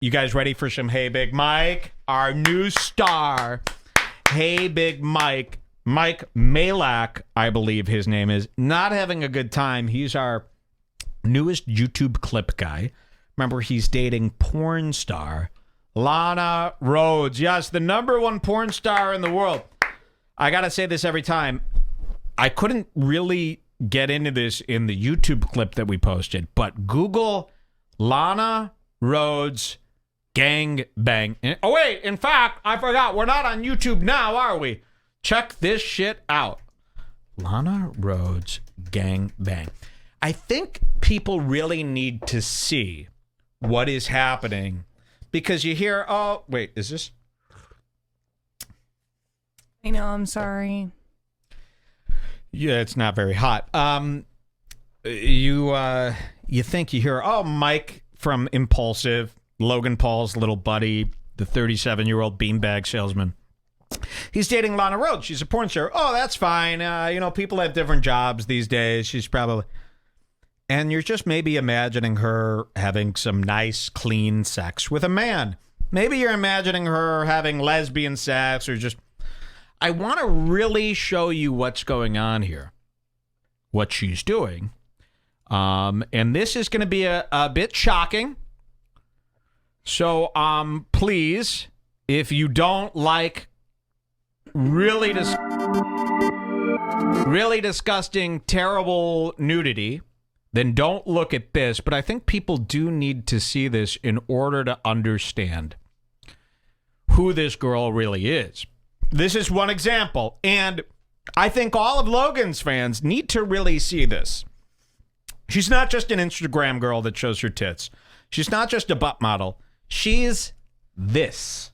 You guys ready for some Hey Big Mike? Our new star, Hey Big Mike. Mike Malak, I believe his name is, not having a good time. He's our newest YouTube clip guy. Remember, he's dating porn star Lana Rhoades. Yes, the #1 porn star in the world. I got to say this every time. I couldn't really get into this in the YouTube clip that we posted, but Google Lana Rhoades gang bang. Oh, wait, in fact, I forgot. We're not on YouTube now, are we? Check this shit out. Lana Rhoades gang bang. I think people really need to see what is happening because you hear, oh, wait, is this? I know, I'm sorry. Yeah, it's not very hot. You think you hear, oh, Mike from Impulsive, Logan Paul's little buddy, the 37-year-old beanbag salesman. He's dating Lana Rhoades. She's a porn star. Oh, that's fine. People have different jobs these days. She's probably... And you're just maybe imagining her having some nice, clean sex with a man. Maybe you're imagining her having lesbian sex or just... I want to really show you what's going on here, what she's doing. And this is going to be a bit shocking. So, please, if you don't like really disgusting, terrible nudity, then don't look at this. But I think people do need to see this in order to understand who this girl really is. This is one example. And I think all of Logan's fans need to really see this. She's not just an Instagram girl that shows her tits. She's not just a butt model. She's this.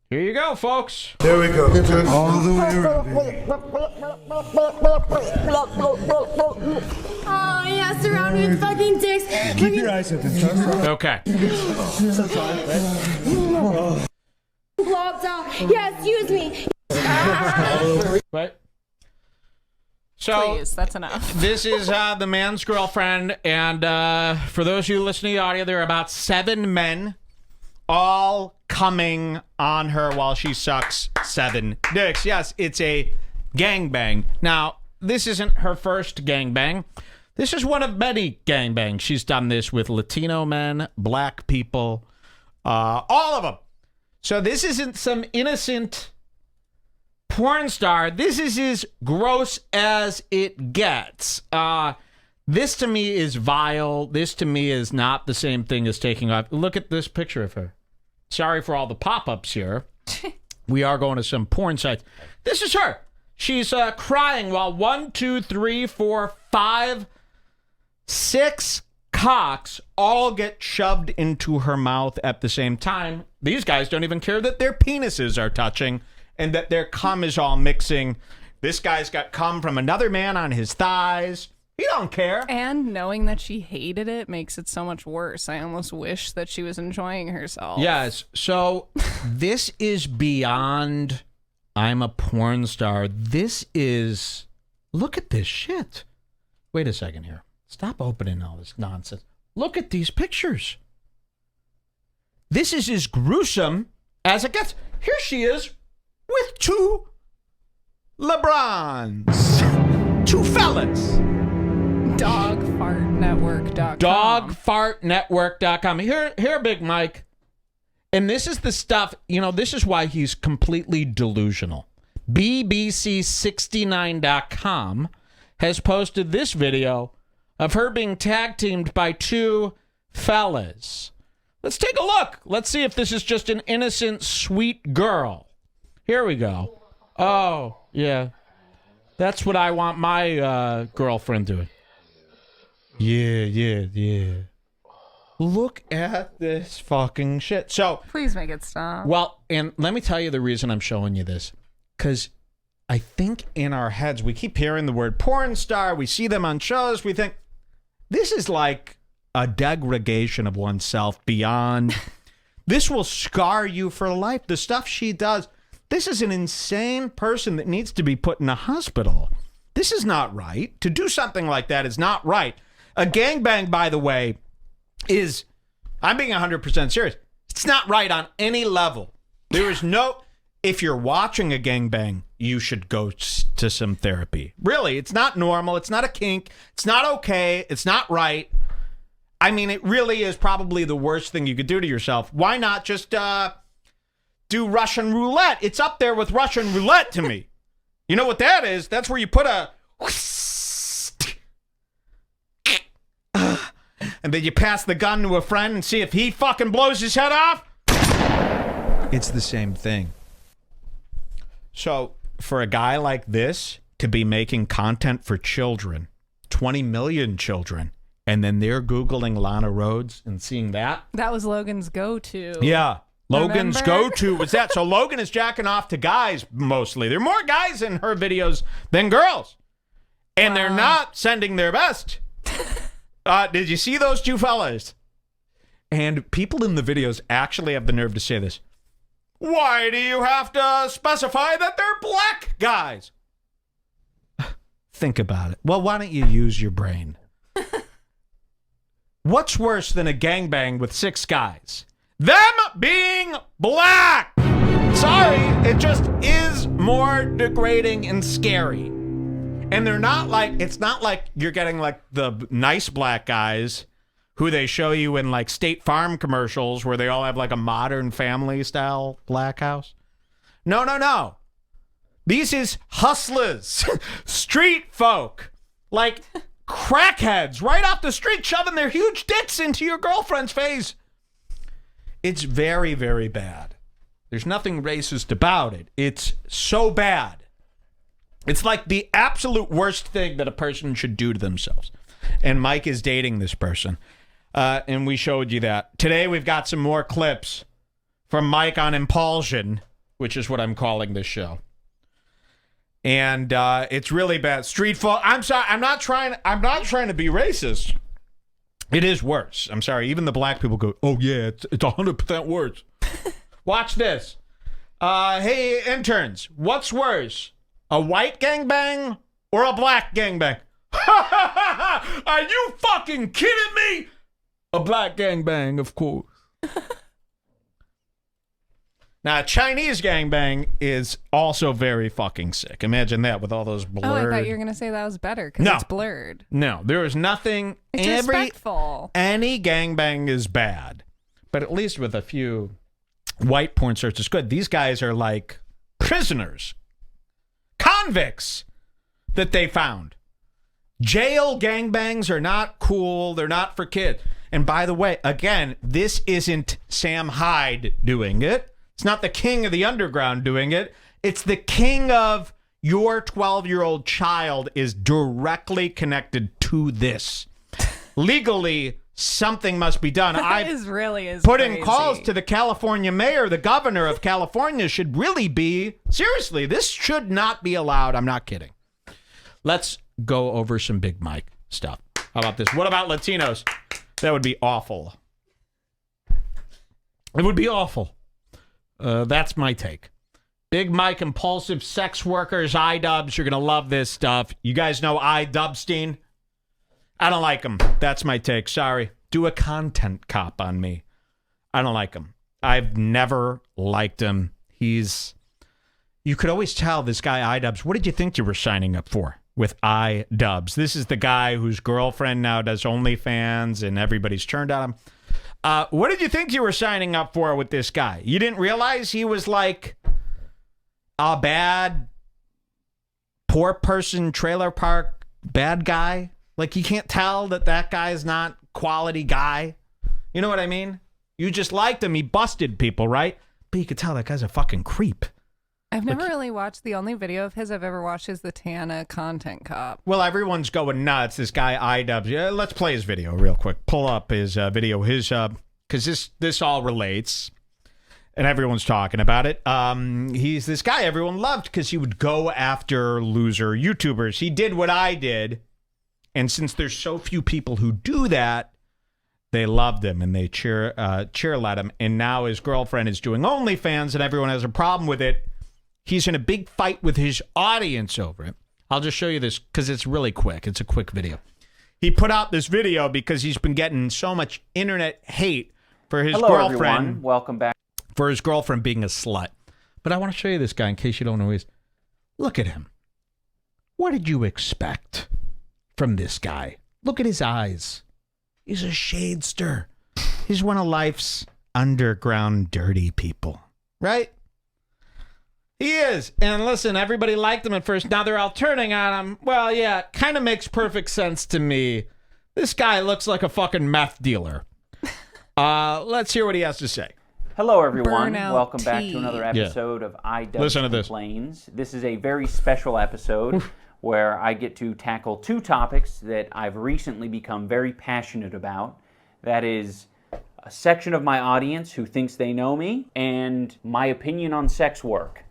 Here you go, folks. There we go. All the way around. Oh, yeah, surrounded with fucking dicks. Keep your eyes open. Okay. Blocked out. Yeah, excuse me. What? So, Please, that's enough. this is the man's girlfriend, and for those of you listening to the audio, there are about 7 men all coming on her while she sucks 7 dicks. Yes, it's a gangbang. Now, this isn't her first gangbang. This is one of many gangbangs. She's done this with Latino men, black people, all of them. So this isn't some innocent porn star. This is as gross as it gets. This to me is vile. This to me is not the same thing as taking off. Look at this picture of her. Sorry for all the pop-ups here. We are going to some porn sites. This is her. She's crying while 1, 2, 3, 4, 5, 6 cocks all get shoved into her mouth at the same time. These guys don't even care that their penises are touching and that their cum is all mixing. This guy's got cum from another man on his thighs. He don't care. And knowing that she hated it makes it so much worse. I almost wish that she was enjoying herself. Yes. So this is beyond I'm a porn star. This is, look at this shit. Wait a second here. Stop opening all this nonsense. Look at these pictures. This is as gruesome as it gets. Here she is with 2 LeBrons. 2 fellas. Dogfartnetwork.com. Dogfartnetwork.com. Here, Big Mike. And this is the stuff, this is why he's completely delusional. BBC69.com has posted this video of her being tag teamed by 2 fellas. Let's take a look. Let's see if this is just an innocent, sweet girl. Here we go. Oh, yeah. That's what I want my girlfriend doing. Yeah. Look at this fucking shit. So, Please make it stop. well, and let me tell you the reason I'm showing you this. Because I think in our heads, we keep hearing the word porn star. We see them on shows. We think this is like a degradation of oneself beyond. This will scar you for life. The stuff she does. This is an insane person that needs to be put in a hospital. This is not right. To do something like that is not right. A gangbang, by the way, is, I'm being 100% serious. It's not right on any level. There is no, if you're watching a gangbang, you should go to some therapy. Really, it's not normal. It's not a kink. It's not okay. It's not right. I mean, it really is probably the worst thing you could do to yourself. Why not just do Russian roulette? It's up there with Russian roulette to me. You know what that is? That's where you put a and then you pass the gun to a friend and see if he fucking blows his head off. It's the same thing. So for a guy like this to be making content for children, 20 million children, and then they're Googling Lana Rhoades and seeing that. That was Logan's go-to. Yeah. Logan's Remember? go-to was that. So Logan is jacking off to guys mostly. There are more guys in her videos than girls. And they're not sending their best. Did you see those two fellas? And people in the videos actually have the nerve to say this. Why do you have to specify that they're black guys? Think about it. Well, why don't you use your brain? What's worse than a gangbang with 6 guys? Them being black! Sorry, it just is more degrading and scary. And they're not like, it's not like you're getting like the nice black guys who they show you in like State Farm commercials where they all have like a Modern Family style black house. No, no, no. These is hustlers, street folk, like crackheads right off the street shoving their huge dicks into your girlfriend's face. It's very, very bad. There's nothing racist about it. It's so bad. It's like the absolute worst thing that a person should do to themselves. And Mike is dating this person. And we showed you that. Today we've got some more clips from Mike on Impulsion, which is what I'm calling this show. And it's really bad. Street folk. I'm sorry. I'm not trying to be racist. It is worse. I'm sorry. Even the black people go, oh yeah, it's 100% worse. Watch this. Hey, interns, what's worse? A white gangbang or a black gangbang? Are you fucking kidding me? A black gangbang, of course. Now, a Chinese gangbang is also very fucking sick. Imagine that with all those blurred... Oh, I thought you were going to say that was better because it's blurred. No, there is nothing... It's respectful. Any gangbang is bad. But at least with a few white porn stars, it's good. These guys are like prisoners. Convicts that they found. Jail gangbangs are not cool. They're not for kids. And by the way, again, this isn't Sam Hyde doing it. It's not the king of the underground doing it. It's the king of your 12-year-old child is directly connected to this. Legally, something must be done. That is really putting crazy. calls to the California mayor, the governor of California should really be, seriously, this should not be allowed. I'm not kidding. Let's go over some Big Mike stuff. How about this? What about Latinos? That would be awful. It would be awful. That's my take. Big Mike, impulsive sex workers, iDubbbz. You're going to love this stuff. You guys know iDubbbzstein? I don't like him. That's my take. Sorry. Do a content cop on me. I don't like him. I've never liked him. You could always tell this guy iDubbbz. What did you think you were signing up for with iDubbbz? This is the guy whose girlfriend now does OnlyFans and everybody's turned on him. What did you think you were signing up for with this guy? You didn't realize he was like a bad, poor person, trailer park, bad guy? Like you can't tell that guy is not quality guy? You know what I mean? You just liked him. He busted people, right? But you could tell that guy's a fucking creep. I've never really watched. The only video of his I've ever watched is the Tana content cop. Well, everyone's going nuts. This guy iDubbbz. Yeah, let's play his video real quick. Pull up his video. Because this all relates, and everyone's talking about it. He's this guy everyone loved because he would go after loser YouTubers. He did what I did, and since there's so few people who do that, they loved him and they cheerled him. And now his girlfriend is doing OnlyFans, and everyone has a problem with it. He's in a big fight with his audience over it. I'll just show you this because it's really quick. It's a quick video. he put out this video because he's been getting so much internet hate for his Hello, girlfriend. everyone. Welcome back. For his girlfriend being a slut. But I want to show you this guy in case you don't know who he is. Look at him. What did you expect from this guy? Look at his eyes. He's a shadester. He's one of life's underground dirty people. Right? He is. And listen, everybody liked him at first. Now they're all turning on him. Well, yeah, kind of makes perfect sense to me. This guy looks like a fucking meth dealer. Let's hear what he has to say. Hello, everyone. Burnout Welcome back tea. to another episode of IW Listen to this. Complains. This is a very special episode where I get to tackle two topics that I've recently become very passionate about. That is a section of my audience who thinks they know me and my opinion on sex work.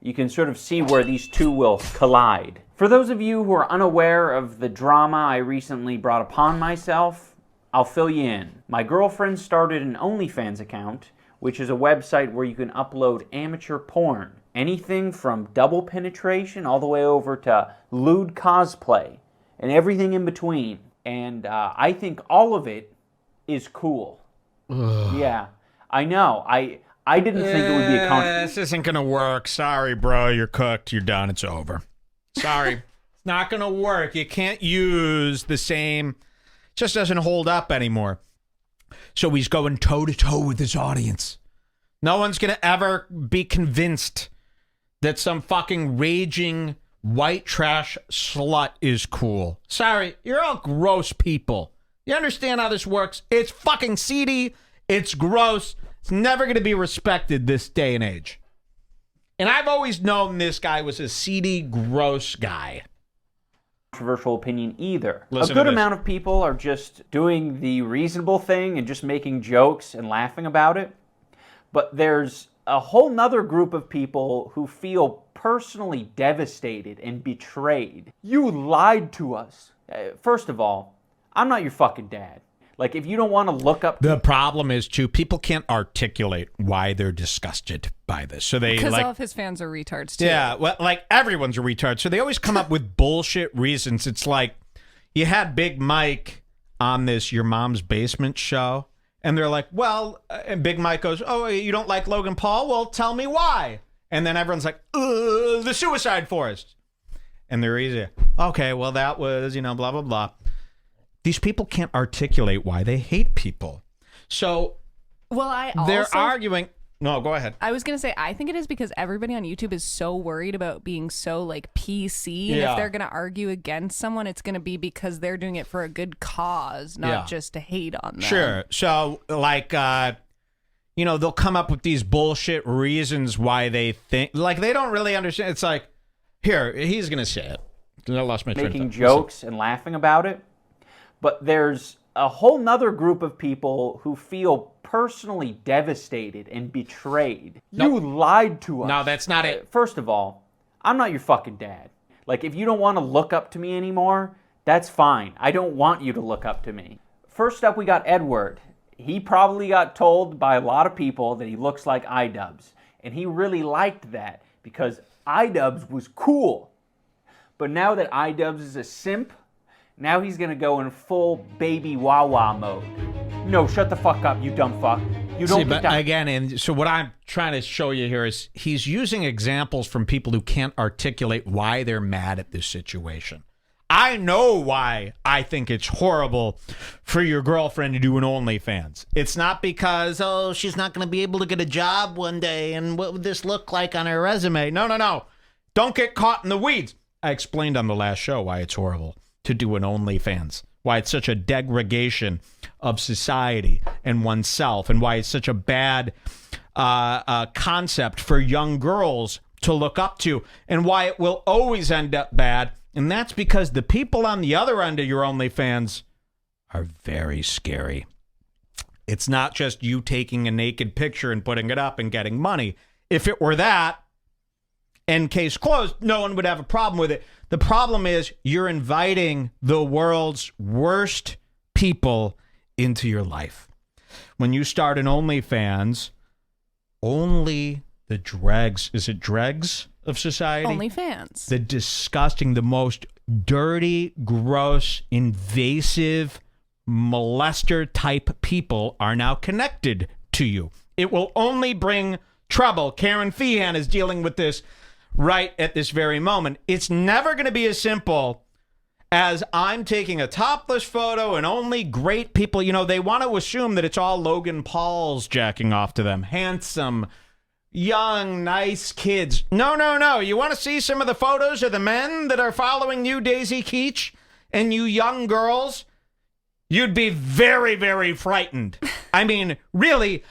You can sort of see where these two will collide. For those of you who are unaware of the drama I recently brought upon myself, I'll fill you in. My girlfriend started an OnlyFans account, which is a website where you can upload amateur porn. Anything from double penetration all the way over to lewd cosplay and everything in between. And I think all of it is cool. Yeah, I know. I didn't think it would be a This isn't going to work. Sorry, bro. You're cooked. You're done. It's over. Sorry. It's not going to work. You can't use the same. It just doesn't hold up anymore. So he's going toe-to-toe with his audience. No one's going to ever be convinced that some fucking raging white trash slut is cool. Sorry, you're all gross people. You understand how this works? It's fucking seedy. It's gross. It's never going to be respected this day and age. And I've always known this guy was a seedy, gross guy. controversial opinion either. Listen a good to this. amount of people are just doing the reasonable thing and just making jokes and laughing about it. But there's a whole nother group of people who feel personally devastated and betrayed. You lied to us. First of all, I'm not your fucking dad. Like, if you don't want to look up... The problem is, too, people can't articulate why they're disgusted by this. So they, Because like... all of his fans are retards, too. Yeah, well, like, everyone's a retard. So they always come up with bullshit reasons. It's like, you had Big Mike on this Your Mom's Basement show, and they're like, well... And Big Mike goes, oh, you don't like Logan Paul? Well, tell me why. And then everyone's like, the Suicide Forest. And they're easy. Okay, well, that was, blah, blah, blah. These people can't articulate why they hate people. So Well, I also... they're arguing. No, go ahead. I was going to say, I think it is because everybody on YouTube is so worried about being so, like, PC. And Yeah. if they're going to argue against someone, it's going to be because they're doing it for a good cause, not Yeah. just to hate on them. Sure. So, like, they'll come up with these bullshit reasons why they think. Like, they don't really understand. It's like, here, he's going to say it. I lost my train of making thought. jokes and laughing about it. But there's a whole nother group of people who feel personally devastated and betrayed. Nope. You lied to us. No, that's not it. First of all, I'm not your fucking dad. Like, if you don't want to look up to me anymore, that's fine. I don't want you to look up to me. First up, we got Edward. He probably got told by a lot of people that he looks like iDubbbz. And he really liked that because iDubbbz was cool. But now that iDubbbz is a simp, now he's going to go in full baby Wawa mode. No, shut the fuck up, you dumb fuck. You don't See, get but that. again, and so what I'm trying to show you here is he's using examples from people who can't articulate why they're mad at this situation. I know why I think it's horrible for your girlfriend to do an OnlyFans. It's not because, she's not going to be able to get a job one day and what would this look like on her resume? No. Don't get caught in the weeds. I explained on the last show why it's horrible to do an OnlyFans, why it's such a degradation of society and oneself, and why it's such a bad concept for young girls to look up to, and why it will always end up bad. And that's because the people on the other end of your OnlyFans are very scary. It's not just you taking a naked picture and putting it up and getting money. If it were that, and case closed, no one would have a problem with it. The problem is you're inviting the world's worst people into your life. When you start an OnlyFans, only the dregs, is it dregs of society? OnlyFans. The disgusting, the most dirty, gross, invasive, molester type people are now connected to you. It will only bring trouble. Karen Feehan is dealing with this right at this very moment. It's never going to be as simple as I'm taking a topless photo and only great people, you know, they want to assume that it's all Logan Paul's jacking off to them. Handsome, young, nice kids. No, no, no. You want to see some of the photos of the men that are following you, Daisy Keech, and you young girls? You'd be very, very frightened. I mean, really,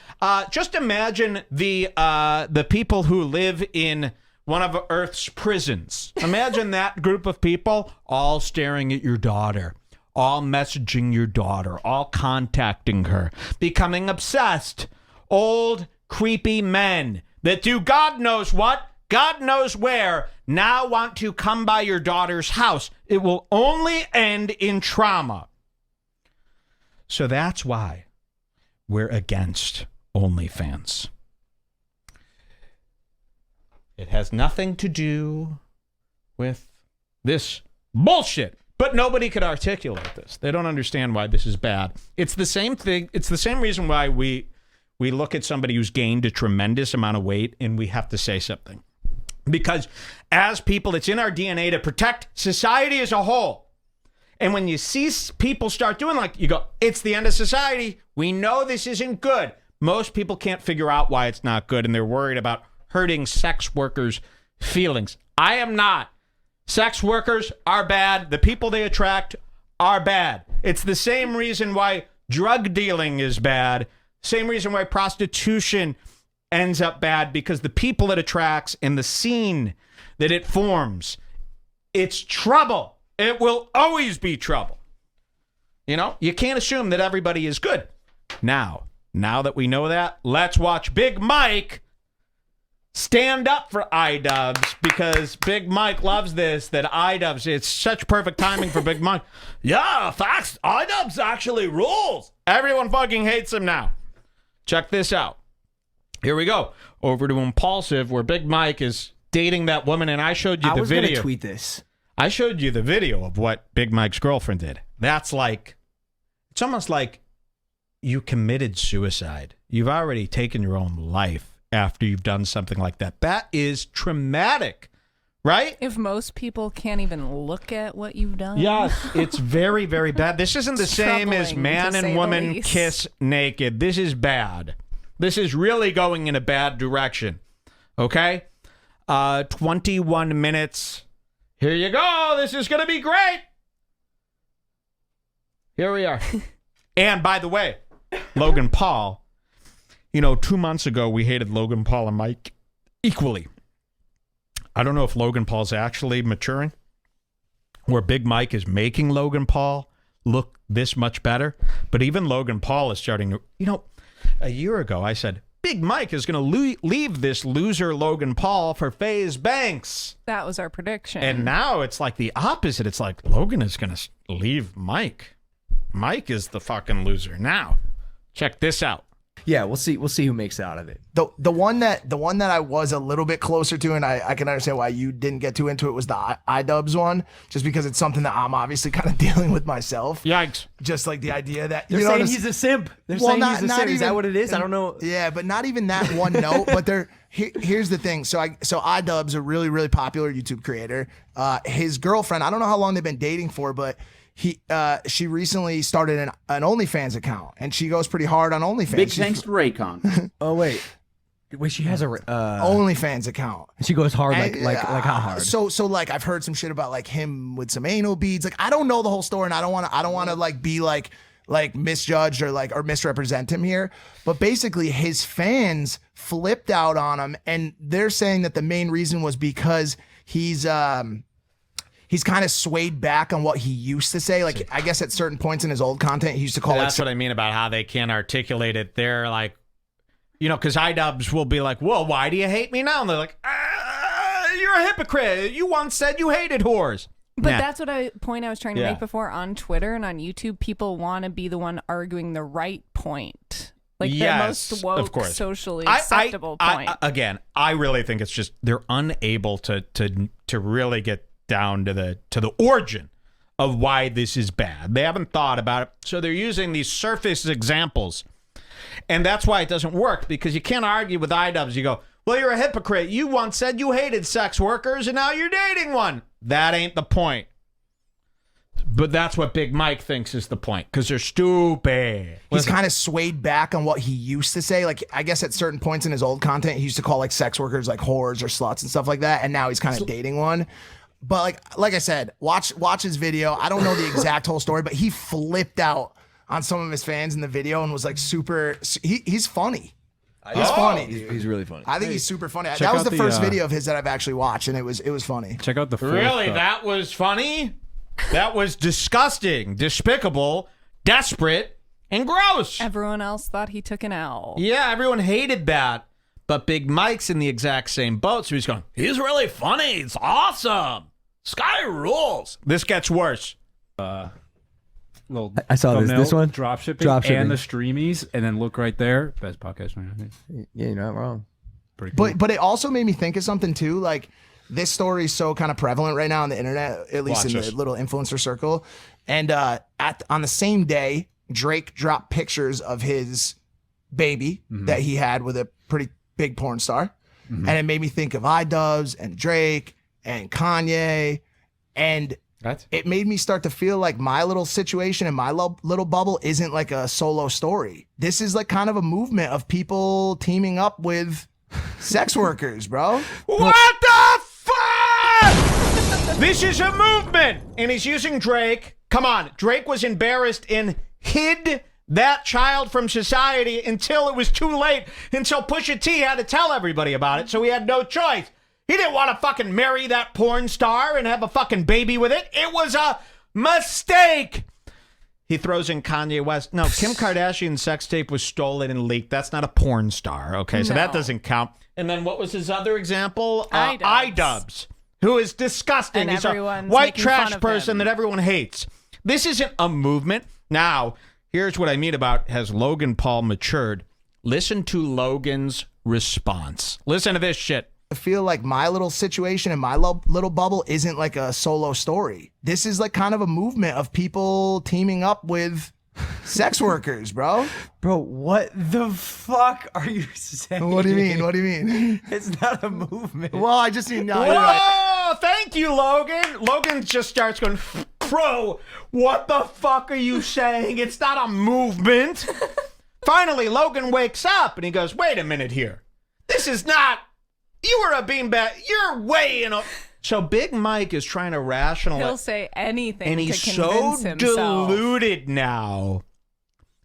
just imagine the people who live in one of Earth's prisons. Imagine that group of people all staring at your daughter, all messaging your daughter, all contacting her, becoming obsessed. Old, creepy men that do God knows what, God knows where, now want to come by your daughter's house. It will only end in trauma. So that's why we're against OnlyFans. It has nothing to do with this bullshit. But nobody could articulate this. They don't understand why this is bad. It's the same thing. It's the same reason why we look at somebody who's gained a tremendous amount of weight and we have to say something. Because as people, it's in our DNA to protect society as a whole. And when you see people start doing like, you go, it's the end of society. We know this isn't good. Most people can't figure out why it's not good, and they're worried about hurting sex workers' feelings. I am not. Sex workers are bad. The people they attract are bad. It's the same reason why drug dealing is bad. Same reason why prostitution ends up bad, because the people it attracts and the scene that it forms, it's trouble. It will always be trouble. You know, you can't assume that everybody is good. Now that we know that, let's watch Big Mike stand up for iDubbbz, because Big Mike loves this, that iDubbbz, it's such perfect timing for Big Mike. Yeah, facts, iDubbbz actually rules. Everyone fucking hates him now. Check this out. Here we go. Over to Impulsive, where Big Mike is dating that woman, and I showed you the video. I was going to tweet this. I showed you the video of what Big Mike's girlfriend did. That's like, it's almost like you committed suicide. You've already taken your own life after you've done something like that. That is traumatic, right? If most people can't even look at what you've done. Yes, it's very, very bad. This isn't the same as man and woman kiss naked. This is bad. This is really going in a bad direction. Okay? 21 minutes. Here you go. This is going to be great. Here we are. And by the way, Logan Paul, you know, 2 months ago, we hated Logan Paul and Mike equally. I don't know if Logan Paul's actually maturing, where Big Mike is making Logan Paul look this much better. But even Logan Paul is starting to, you know, a year ago, I said, Big Mike is going to leave this loser Logan Paul for FaZe Banks. That was our prediction. And now it's like the opposite. It's like Logan is going to leave Mike. Mike is the fucking loser now. Check this out. Yeah, we'll see who makes it out of it. The one that I was a little bit closer to, and I can understand why you didn't get too into it, was the iDubbbz one, just because it's something that I'm obviously kind of dealing with myself. Yikes. Just like the idea that They're saying he's a simp. They're saying he's a simp. Is that what it is? I don't know. Yeah, but not even that one note. But here's the thing. So iDubbbz, a really, really popular YouTube creator. His girlfriend, I don't know how long they've been dating for, but she recently started an OnlyFans account, and she goes pretty hard on OnlyFans. Big thanks to Raycon. Oh wait, she has a OnlyFans account. She goes hard, like how hard? So like I've heard some shit about like him with some anal beads. Like I don't know the whole story, and I don't want to like be like misjudged or misrepresent him here. But basically, his fans flipped out on him, and they're saying that the main reason was because he's kind of swayed back on what he used to say. Like, I guess at certain points in his old content, he used to call That's what I mean about how they can't articulate it. They're like, you know, because iDubbbz will be like, well, why do you hate me now? And they're like, you're a hypocrite. You once said you hated whores. But that's what I was trying to make before on Twitter and on YouTube. People want to be the one arguing the right point. Like the most woke, socially acceptable point. Again, I really think it's just they're unable to really get down to the origin of why this is bad. They haven't thought about it, so they're using these surface examples. And that's why it doesn't work, because you can't argue with iDubbbz. You go, well, you're a hypocrite. You once said you hated sex workers, and now you're dating one. That ain't the point. But that's what Big Mike thinks is the point, because they're stupid. He's kind of swayed back on what he used to say. Like, I guess at certain points in his old content, he used to call like sex workers like whores or sluts and stuff like that. And now he's kind of dating one. But like I said, watch his video. I don't know the exact whole story, but he flipped out on some of his fans in the video and was like super. He's funny. He's funny. He's really funny. I think he's super funny. That was the first video of his that I've actually watched, and it was funny. Check out the fourth, Really? That was funny? That was disgusting, despicable, desperate, and gross. Everyone else thought he took an L. Yeah, everyone hated that. But Big Mike's in the exact same boat, so he's going, he's really funny. It's awesome. Sky rules. This gets worse. Little I saw this one. Dropshipping and the streamies, and then look right there. Best podcast. Yeah, you're not wrong. Pretty cool. But it also made me think of something too. Like, this story is so kind of prevalent right now on the internet, at least in the little influencer circle. And on the same day, Drake dropped pictures of his baby that he had with a pretty big porn star. And it made me think of iDubbbz and Drake and Kanye. And it made me start to feel like my little situation and my little bubble isn't like a solo story. This is like kind of a movement of people teaming up with sex workers, bro. What the fuck? This is a movement. And he's using Drake. Come on. Drake was embarrassed and hid that child from society until it was too late, until Pusha T had to tell everybody about it, so he had no choice. He didn't want to fucking marry that porn star and have a fucking baby with it. It was a mistake. He throws in Kanye West. No, Kim Kardashian's sex tape was stolen and leaked. That's not a porn star. Okay, so that doesn't count. And then what was his other example? iDubbbz, who is disgusting. And he's a white trash person that everyone hates. This isn't a movement. Now, here's what I mean about has Logan Paul matured. Listen to Logan's response. Listen to this shit. I feel like my little situation and my little bubble isn't like a solo story. This is like kind of a movement of people teaming up with sex workers, bro. Bro, what the fuck are you saying? What do you mean? What do you mean? It's not a movement. Well, I just mean, no. Whoa! Thank you, Logan. Logan just starts going, bro, what the fuck are you saying? It's not a movement. Finally, Logan wakes up and he goes, wait a minute here. This is not... You were a beanbag. You're way in a... So Big Mike is trying to rationalize. He'll say anything and he's to so convince himself. deluded now.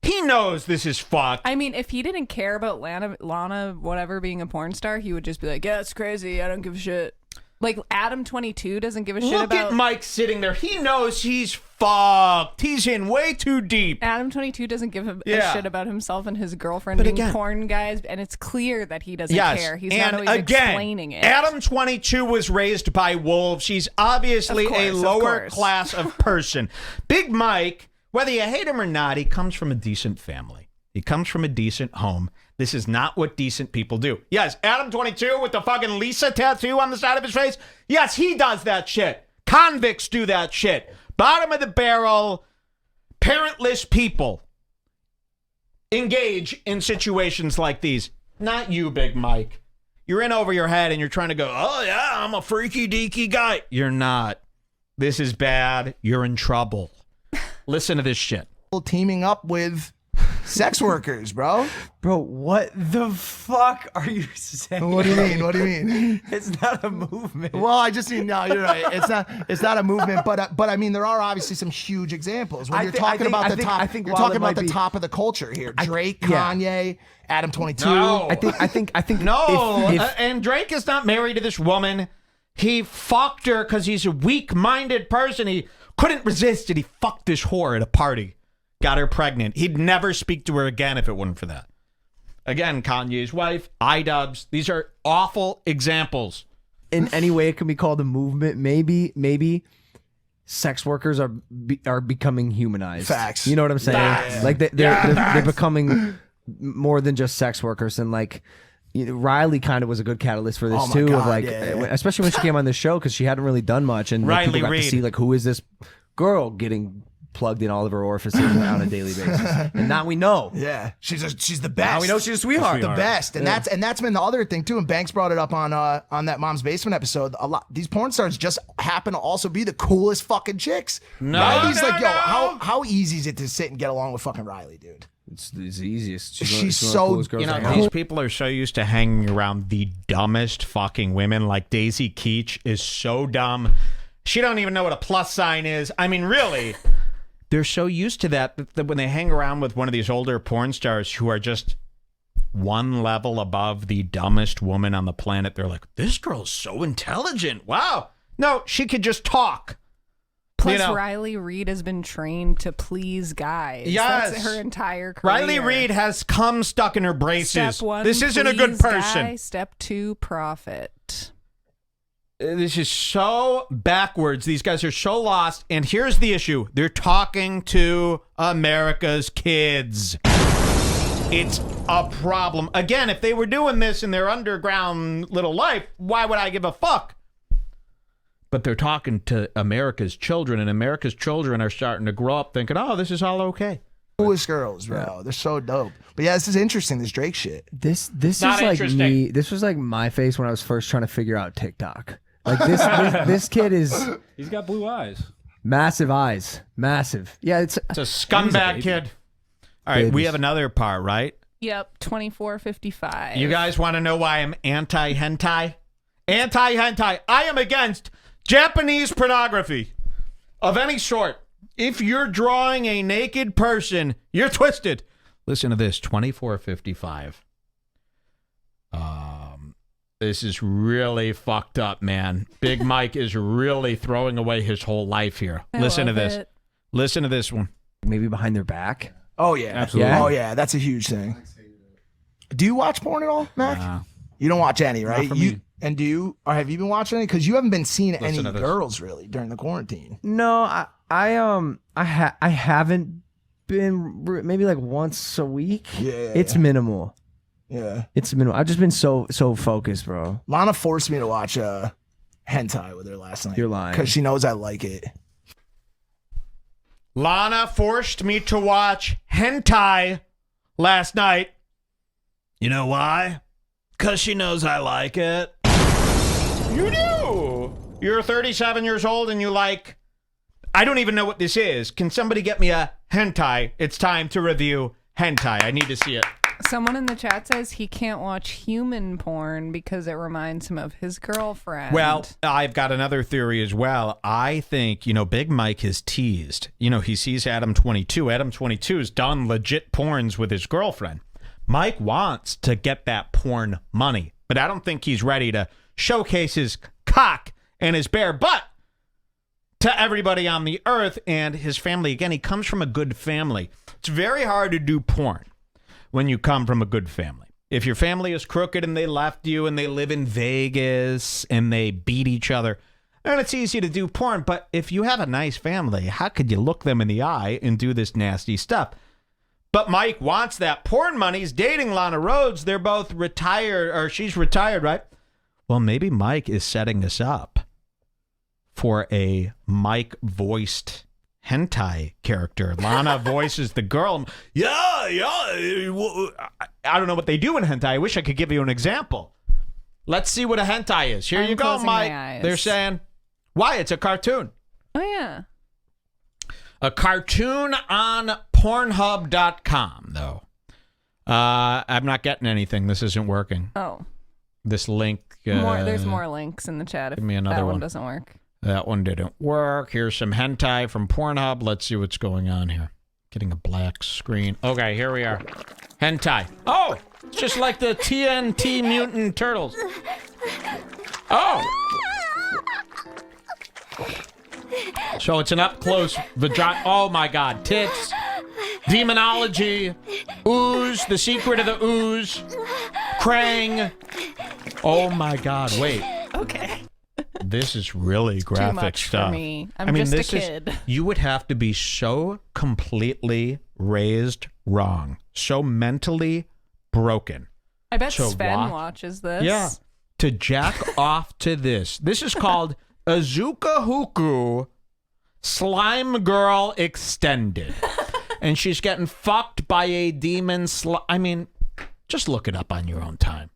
He knows this is fucked. I mean, if he didn't care about Lana, whatever, being a porn star, he would just be like, yeah, it's crazy. I don't give a shit. Like, Adam22 doesn't give a shit about... Look at Mike sitting there. He knows he's fucked. He's in way too deep. Adam22 doesn't give a shit about himself and his girlfriend being porn guys, and it's clear that he doesn't care. He's not always explaining it. Adam22 was raised by wolves. She's obviously a lower class of person. Big Mike, whether you hate him or not, he comes from a decent family. He comes from a decent home. This is not what decent people do. Yes, Adam22 with the fucking Lisa tattoo on the side of his face. Yes, he does that shit. Convicts do that shit. Bottom of the barrel, parentless people engage in situations like these. Not you, Big Mike. You're in over your head and you're trying to go, oh yeah, I'm a freaky deaky guy. You're not. This is bad. You're in trouble. Listen to this shit. Teaming up with sex workers, bro. Bro, what the fuck are you saying? What do you mean? What do you mean? It's not a movement. Well, I just mean, no, you're right. It's not a movement, but I mean, there are obviously some huge examples when you're talking about the top. You're talking about the top of the culture here. Drake, Kanye, Adam22. No. I think no. And Drake is not married to this woman. He fucked her because he's a weak-minded person. He couldn't resist it. He fucked this whore at a party. Got her pregnant. He'd never speak to her again if it wasn't for that. Again, Kanye's wife, iDubbbz. These are awful examples. In any way, it can be called a movement. Maybe sex workers are becoming humanized. Facts. You know what I'm saying? Facts. Like they're becoming more than just sex workers, and like, Riley kind of was a good catalyst for this Oh my too, God, of like, yeah. especially when she came on the show because she hadn't really done much, and like, Riley people got Reid. to see like who is this girl getting plugged in all of her orifices on a daily basis, and now we know. Yeah, she's the best. Now we know she's a sweetheart. The best, and that's been the other thing too. And Banks brought it up on that Mom's Basement episode. A lot these porn stars just happen to also be the coolest fucking chicks. No, Riley's no, like, yo, no. how easy is it to sit and get along with fucking Riley, dude? It's the easiest. She's one of the so- coolest girls You know, I know. these people are so used to hanging around the dumbest fucking women. Like Daisy Keach is so dumb. She don't even know what a plus sign is. I mean, really, they're so used to that when they hang around with one of these older porn stars who are just one level above the dumbest woman on the planet, they're like, this girl's so intelligent. Wow. No, she could just talk. Plus, You know. Riley Reid has been trained to please guys. Yes. That's her entire career. Riley Reid has cum stuck in her braces. Step 1, This isn't a good please person. guy. Step 2, profit. This is so backwards. These guys are so lost. And here's the issue. They're talking to America's kids. It's a problem. Again, if they were doing this in their underground little life, why would I give a fuck? But they're talking to America's children, and America's children are starting to grow up thinking, oh, this is all okay. Coolest girls, bro. They're so dope. But yeah, this is interesting. This Drake shit. This Not is like interesting. me. This was like my face when I was first trying to figure out TikTok. Like this kid is He's got blue eyes. massive eyes, massive. Yeah, it's It's a scumbag kid. All right, we Babies. have another part, right? Yep, 24.55. You guys want to know why I'm anti-hentai? Anti-hentai. I am against Japanese pornography of any sort. If you're drawing a naked person, you're twisted. Listen to this, 2455. This is really fucked up, man. Big Mike is really throwing away his whole life here. I Listen to love this. it. Listen to this one. maybe behind their back. Oh yeah, Absolutely. Yeah. Oh yeah, that's a huge thing. Do you watch porn at all, Mac? Nah. You don't watch any, right? for You me. and do you, or have you been watching any? Because you haven't been seeing any to this. girls really during the quarantine. No, I haven't been maybe like once a week. Yeah, It's minimal. Yeah. It's minimal. I've just been so focused, bro. Lana forced me to watch hentai with her last night. You're lying. Because she knows I like it. Lana forced me to watch hentai last night. You know why? Because she knows I like it. You do. You're 37 years old and you like... I don't even know what this is. Can somebody get me a hentai? It's time to review hentai. I need to see it. Someone in the chat says he can't watch human porn because it reminds him of his girlfriend. Well, I've got another theory as well. I think, Big Mike has teased. He sees Adam 22. Adam 22's done legit porns with his girlfriend. Mike wants to get that porn money, but I don't think he's ready to showcase his cock and his bare butt to everybody on the earth and his family. Again, he comes from a good family. It's very hard to do porn when you come from a good family. If your family is crooked and they left you and they live in Vegas and they beat each other, then it's easy to do porn. But if you have a nice family, how could you look them in the eye and do this nasty stuff? But Mike wants that porn money. He's dating Lana Rhodes. They're both retired, or she's retired, right? Well, maybe Mike is setting us up for a Mike-voiced hentai character. Lana voices the girl. Yeah. I don't know what they do in hentai. I wish I could give you an example. Let's see what a hentai is. Here I'm you go, closing my Mike. eyes. They're saying, why? It's a cartoon. Oh, yeah. A cartoon on Pornhub.com, though. I'm not getting anything. This isn't working. Oh. This link. There's more links in the chat if give me another that one. one doesn't work. That one didn't work. Here's some hentai from Pornhub. Let's see what's going on here. Getting a black screen. Okay, here we are. Hentai. Oh, it's just like the TNT Mutant Turtles. Oh. So it's an up-close vagina. Oh, my God. Tits. Demonology. Ooze. The secret of the ooze. Krang. Oh, my God. Wait. Okay. This is really graphic Too much stuff. for me. I'm just a kid. You would have to be so completely raised wrong, so mentally broken I bet to Sven watches this. Yeah. To jack off to this. This is called Azuka Huku Slime Girl Extended. And she's getting fucked by a demon I mean, just look it up on your own time.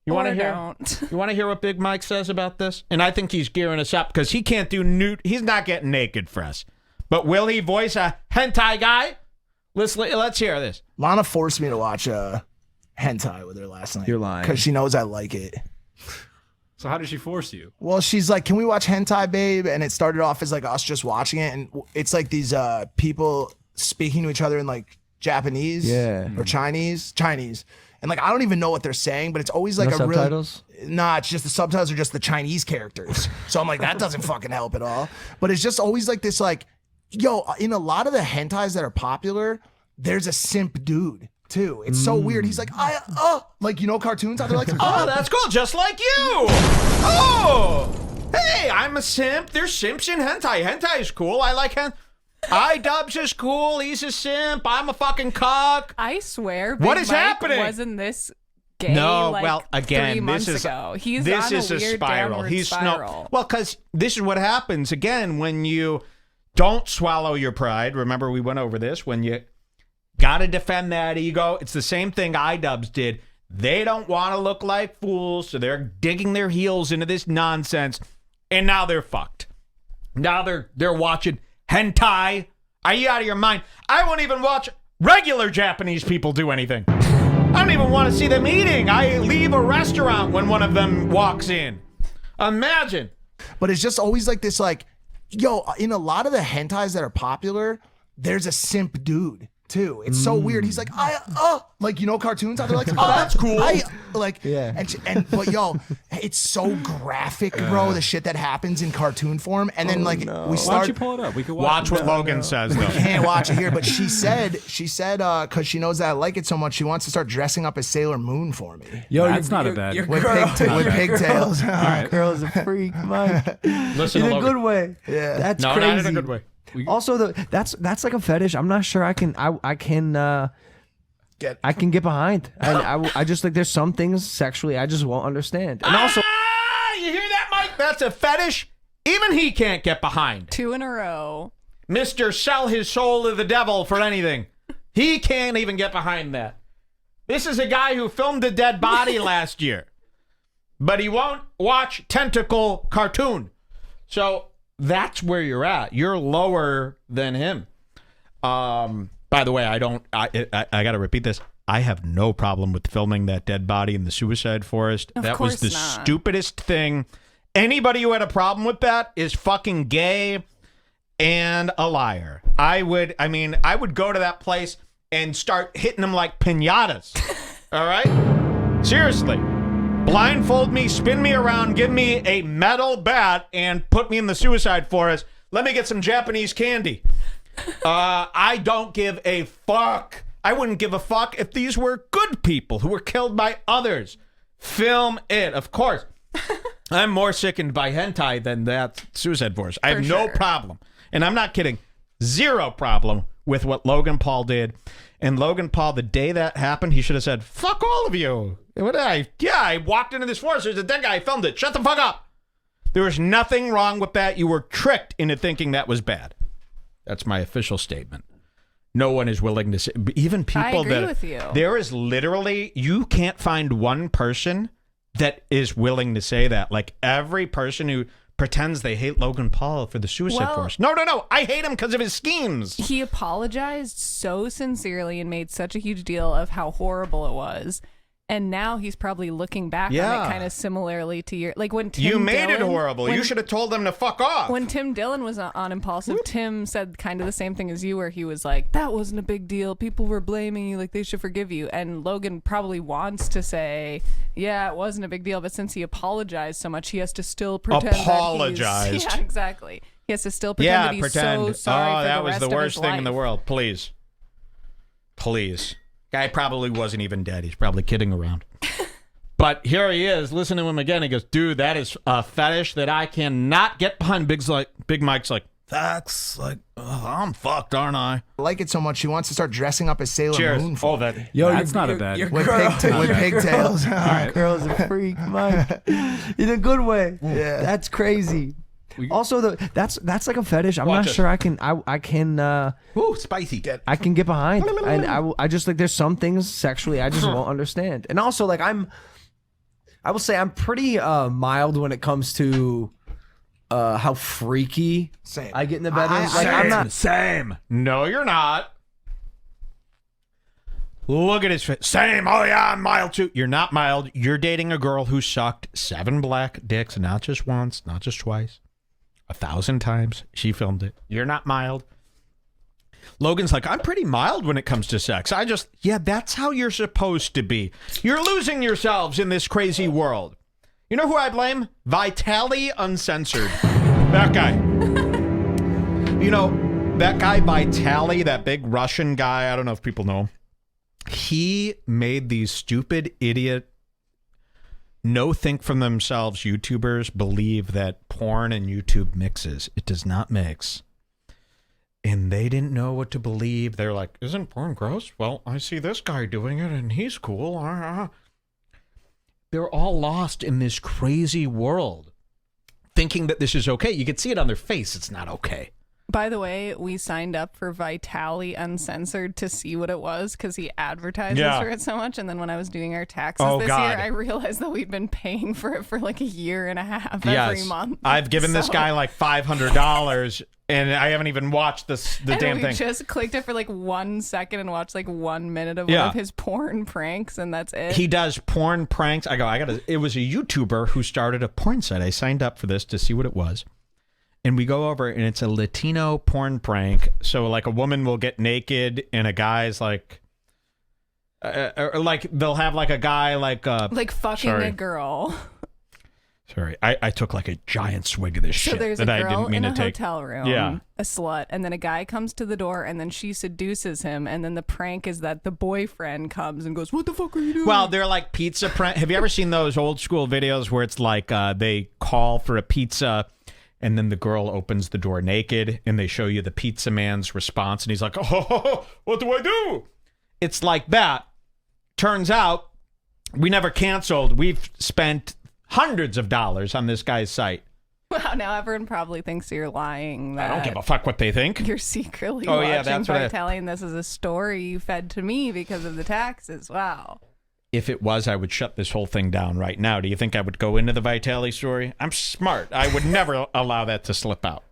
You want to hear? Don't. You want to hear what Big Mike says about this? And I think he's gearing us up because he can't do nude. He's not getting naked for us. But will he voice a hentai guy? Let's hear this. Lana forced me to watch hentai with her last night. You're lying. Because she knows I like it. So how did she force you? Well, she's like, can we watch hentai, babe? And it started off as like us just watching it. And it's like these people speaking to each other in like Japanese or Chinese. And like, I don't even know what they're saying, but it's always like subtitles? Nah, it's just the subtitles are just the Chinese characters. So I'm like, that doesn't fucking help at all. But it's just always like this, like, yo, in a lot of the hentais that are popular, there's a simp dude too. It's so weird. He's like, like, you know, cartoons how they're like, oh, that's cool, just like you. Oh, hey, I'm a simp. There's simps in hentai. Hentai is cool. I like hentai. iDubbbz is cool. He's a simp. I'm a fucking cock. I swear, what Big is Mike happening? Wasn't this gay? No, like well, again, 3 months this is ago. He's this on is a weird spiral. downward He's spiral. well, because this is what happens again when you don't swallow your pride. Remember, we went over this. When you gotta defend that ego, it's the same thing iDubbbz did. They don't want to look like fools, so they're digging their heels into this nonsense, and now they're fucked. Now they're watching hentai. Are you out of your mind? I won't even watch regular Japanese people do anything. I don't even want to see them eating. I leave a restaurant when one of them walks in. Imagine. But it's just always like this, like, yo, in a lot of the hentais that are popular, there's a simp dude too. It's so weird. He's like, like, you know, cartoons how they're like, oh, that's cool. But yo, it's so graphic, bro. The shit that happens in cartoon form, and then we Why start. don't you pull it up? We could Watch what Logan says, though. Can't watch it here, but she said, because she knows that I like it so much, she wants to start dressing up as Sailor Moon for me. Yo, That's not a bad. Your With, girl, with pigtails. your girl is a freak, Mike. Listen In to a Logan. good way. Yeah. That's No, crazy. not in a good way. Also, that's like a fetish. I'm not sure I can get behind. And I just like there's some things sexually I just won't understand. And also, you hear that, Mike? That's a fetish even he can't get behind. 2 in a row. Mr. Sell his soul to the devil for anything. He can't even get behind that. This is a guy who filmed a dead body last year, but he won't watch tentacle cartoon. So that's where you're at. You're lower than him. By the way, I got to repeat this. I have no problem with filming that dead body in the suicide forest. That was the stupidest thing. Anybody who had a problem with that is fucking gay and a liar. I would go to that place and start hitting them like piñatas. All right? Seriously. Blindfold me, spin me around, give me a metal bat, and put me in the suicide forest. Let me get some Japanese candy. I don't give a fuck. I wouldn't give a fuck if these were good people who were killed by others. Film it, of course. I'm more sickened by hentai than that suicide forest. I have no problem. And I'm not kidding. Zero problem with what Logan Paul did. And Logan Paul, the day that happened, he should have said, fuck all of you. I walked into this forest. There's a dead guy. I filmed it. Shut the fuck up. There was nothing wrong with that. You were tricked into thinking that was bad. That's my official statement. No one is willing to say, even people I agree with you. There is literally, you can't find one person that is willing to say that. Like every person who pretends they hate Logan Paul for the suicide force. No. I hate him because of his schemes. He apologized so sincerely and made such a huge deal of how horrible it was. And now he's probably looking back on it kind of similarly to your... Like when Tim You made Dillon, it horrible. You should have told them to fuck off. When Tim Dillon was on Impulsive, Tim said kind of the same thing as you, where he was like, that wasn't a big deal. People were blaming you, like they should forgive you. And Logan probably wants to say, yeah, it wasn't a big deal. But since he apologized so much, he has to still pretend Apologized. that he's... Yeah, exactly. He has to still pretend that he's so sorry for that the was rest the of worst his thing in the life. world. Please. Guy probably wasn't even dead. He's probably kidding around. But here he is. Listen to him again. He goes, dude, that is a fetish that I cannot get behind. Big Mike's like, That's like, I'm fucked, aren't I? I like it so much she wants to start dressing up as Sailor Cheers. Moon for Oh, that. Yo, That's not a bad. with pigtails. Girl's a freak, Mike. In a good way. Yeah. That's crazy. Also, that's like a fetish. I'm Watch not this. sure I can Ooh, spicy. I can get behind. And I just like there's some things sexually I just won't understand. And also like I will say I'm pretty mild when it comes to how freaky Same. I get in the bedroom. Like I'm not Same. No, you're not. Look at his face. Same. Oh, yeah, I'm mild too. You're not mild. You're dating a girl who sucked 7 black dicks, not just once, not just twice, 1,000 times. She filmed it. You're not mild. Logan's like, I'm pretty mild when it comes to sex. Yeah, that's how you're supposed to be. You're losing yourselves in this crazy world. You know who I blame? Vitaly Uncensored. That guy. You know, that guy Vitaly, that big Russian guy, I don't know if people know him. He made these stupid idiot, no think from themselves YouTubers believe that porn and YouTube mixes. It does not mix. And they didn't know what to believe. They're like, isn't porn gross? Well, I see this guy doing it and he's cool. They're all lost in this crazy world, thinking that this is okay. You can see it on their face. It's not okay. By the way, we signed up for Vitaly Uncensored to see what it was because he advertises for it so much. And then when I was doing our taxes this year, I realized that we'd been paying for it for like a year and a half every month. I've given this guy like $500 and I haven't even watched the damn thing. We just clicked it for like 1 second and watched like 1 minute of one of his porn pranks, and that's it. He does porn pranks. It was a YouTuber who started a porn site. I signed up for this to see what it was. And we go over, and it's a Latino porn prank. So, like, a woman will get naked, and a guy's like, or like they'll have like a guy like fucking a girl. Sorry, I took like a giant swig of this So shit there's that a I girl didn't mean in to a take. hotel room, a slut, and then a guy comes to the door, and then she seduces him, and then the prank is that the boyfriend comes and goes, "What the fuck are you doing?" Well, they're like pizza prank. Have you ever seen those old school videos where it's like they call for a pizza? And then the girl opens the door naked, and they show you the pizza man's response, and he's like, "Oh, what do I do?" It's like that. Turns out, we never canceled. We've spent hundreds of dollars on this guy's site. Wow, now everyone probably thinks you're lying. I don't give a fuck what they think. You're secretly that's watching what Vitaly, and this is a story you fed to me because of the taxes. Wow. If it was, I would shut this whole thing down right now. Do you think I would go into the Vitaly story? I'm smart. I would never allow that to slip out.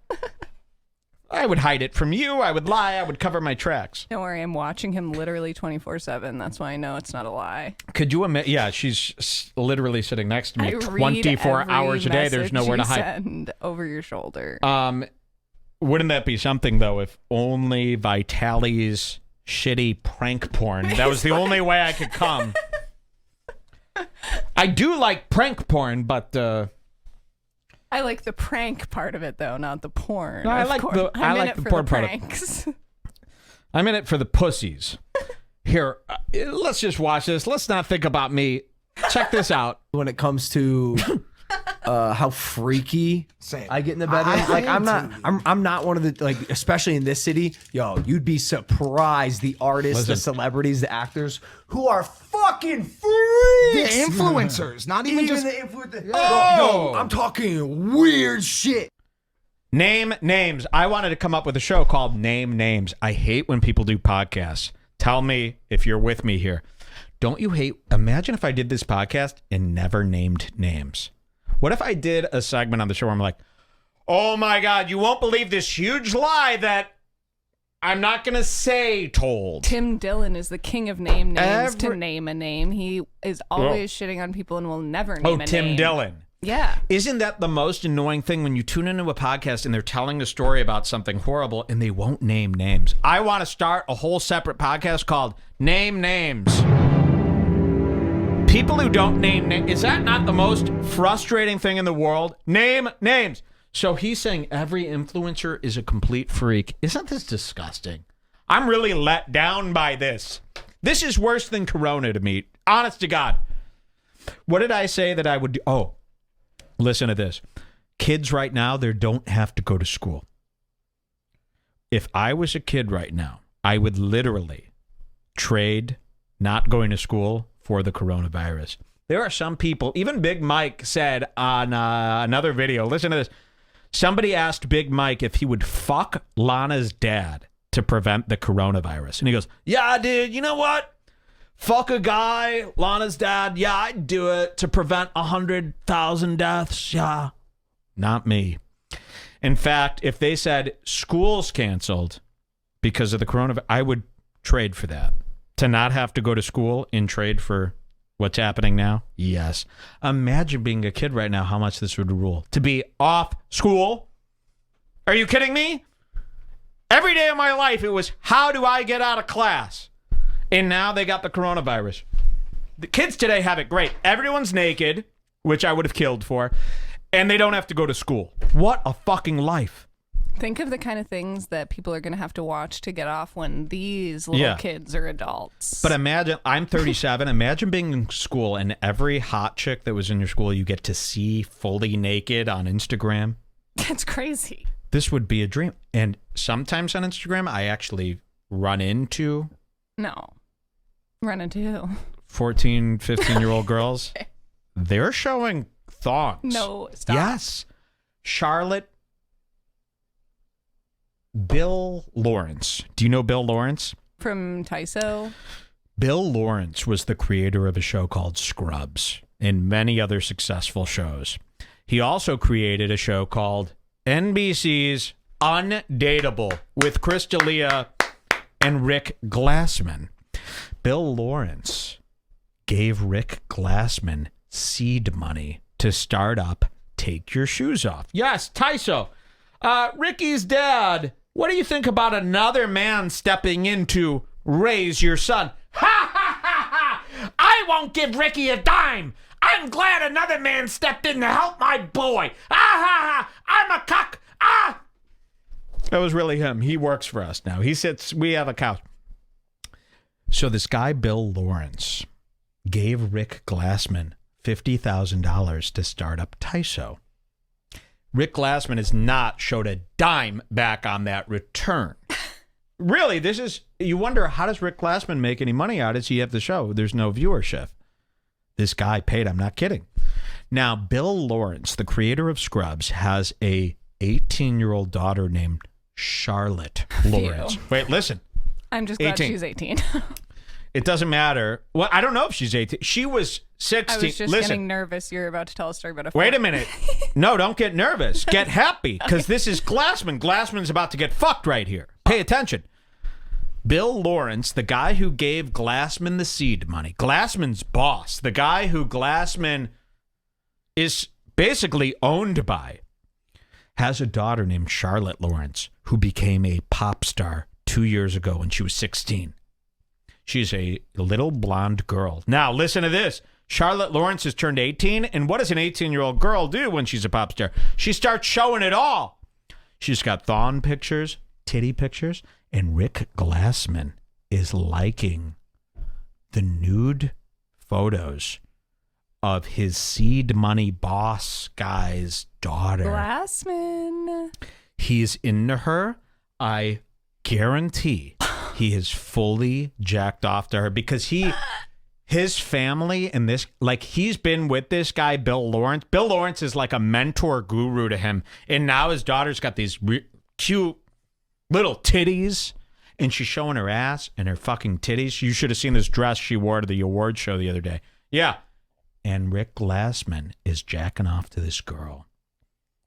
I would hide it from you. I would lie. I would cover my tracks. Don't worry, I'm watching him literally 24/7. That's why I know it's not a lie. Could you admit? Yeah, she's literally sitting next to me I read 24 every hours a day. There's nowhere to message you hide. send over your shoulder. Wouldn't that be something, though, if only Vitaly's shitty prank porn, that was the only way I could come. I do like prank porn, but I like the prank part of it, though, not the porn. No, I like the porn part of it. I'm in it for the pussies. Here, let's just watch this. Let's not think about me. Check this out. when it comes to how freaky Same. I get in the bedroom. I'm not one of the, like, especially in this city, yo, you'd be surprised the artists, the celebrities, the actors who are fucking freaks. The influencers, not even just. the influencers. Yo, I'm talking weird shit. Name names. I wanted to come up with a show called Name Names. I hate when people do podcasts. Tell me if you're with me here. Don't you hate? Imagine if I did this podcast and never named names. What if I did a segment on the show where I'm like, oh my God, you won't believe this huge lie that I'm not going to say told. Tim Dillon is the king of name names to name a name. He is always shitting on people and will never name a name. Tim Dillon. Yeah. Isn't that the most annoying thing when you tune into a podcast and they're telling a story about something horrible and they won't name names? I want to start a whole separate podcast called Name Names. People who don't name names, is that not the most frustrating thing in the world? Name names. So he's saying every influencer is a complete freak. Isn't this disgusting? I'm really let down by this. This is worse than Corona to me. Honest to God. What did I say that I would do? Oh, listen to this. Kids right now, they don't have to go to school. if I was a kid right now, I would literally trade not going to school for the coronavirus. There are some people, even Big Mike said on another video, listen to this. Somebody asked Big Mike if he would fuck Lana's dad to prevent the coronavirus. And he goes, yeah, dude, you know what? Fuck a guy, Lana's dad. Yeah, I'd do it to prevent 100,000 deaths. Yeah. Not me. In fact, if they said school's canceled because of the coronavirus, I would trade for that. To not have to go to school in trade for what's happening now? Yes. Imagine being a kid right now, how much this would rule. To be off school? Are you kidding me? Every day of my life, it was, how do I get out of class? And now they got the coronavirus. The kids today have it great. Everyone's naked, which I would have killed for, and they don't have to go to school. What a fucking life. Think of the kind of things that people are going to have to watch to get off when these little kids are adults. But imagine, I'm 37. Imagine being in school and every hot chick that was in your school you get to see fully naked on Instagram. That's crazy. This would be a dream. And sometimes on Instagram, I actually run into... No. Run into who? 14, 15-year-old girls. They're showing thongs. No, stop. Yes. Charlotte... Bill Lawrence. Do you know Bill Lawrence? From Tyso? Bill Lawrence was the creator of a show called Scrubs and many other successful shows. He also created a show called NBC's Undateable with Chris D'Elia and Rick Glassman. Bill Lawrence gave Rick Glassman seed money to start up Take Your Shoes Off. Yes, Tyso. Ricky's dad, what do you think about another man stepping in to raise your son? Ha ha ha ha! I won't give Ricky a dime. I'm glad another man stepped in to help my boy. Ah ha ha! I'm a cuck. Ah! That was really him. He works for us now. He sits. We have a couch. So this guy Bill Lawrence gave Rick Glassman $50,000 to start up Tyso. Rick Glassman has not showed a dime back on that return. Really, this is, you wonder, how does Rick Glassman make any money out of it? He have the show. There's no viewership. This guy paid, I'm not kidding. Now, Bill Lawrence, the creator of Scrubs, has a 18-year-old daughter named Charlotte Lawrence. Wait, listen. I'm just glad she's 18. It doesn't matter. Well, I don't know if she's 18. She was 16. I was just getting nervous. You're about to tell a story about a Wait a minute. No, don't get nervous. Get happy, because this is Glassman. Glassman's about to get fucked right here. Pay attention. Bill Lawrence, the guy who gave Glassman the seed money, Glassman's boss, the guy who Glassman is basically owned by, has a daughter named Charlotte Lawrence who became a pop star 2 years ago when she was 16. She's a little blonde girl. Now, listen to this. Charlotte Lawrence has turned 18, and what does an 18-year-old girl do when she's a pop star? She starts showing it all. She's got thong pictures, titty pictures, and Rick Glassman is liking the nude photos of his seed money boss guy's daughter. Glassman. He's into her. I guarantee he is fully jacked off to her because his family and this, like, he's been with this guy, Bill Lawrence. Bill Lawrence is like a mentor guru to him. And now his daughter's got these cute little titties and she's showing her ass and her fucking titties. You should have seen this dress she wore to the award show the other day. Yeah. And Rick Glassman is jacking off to this girl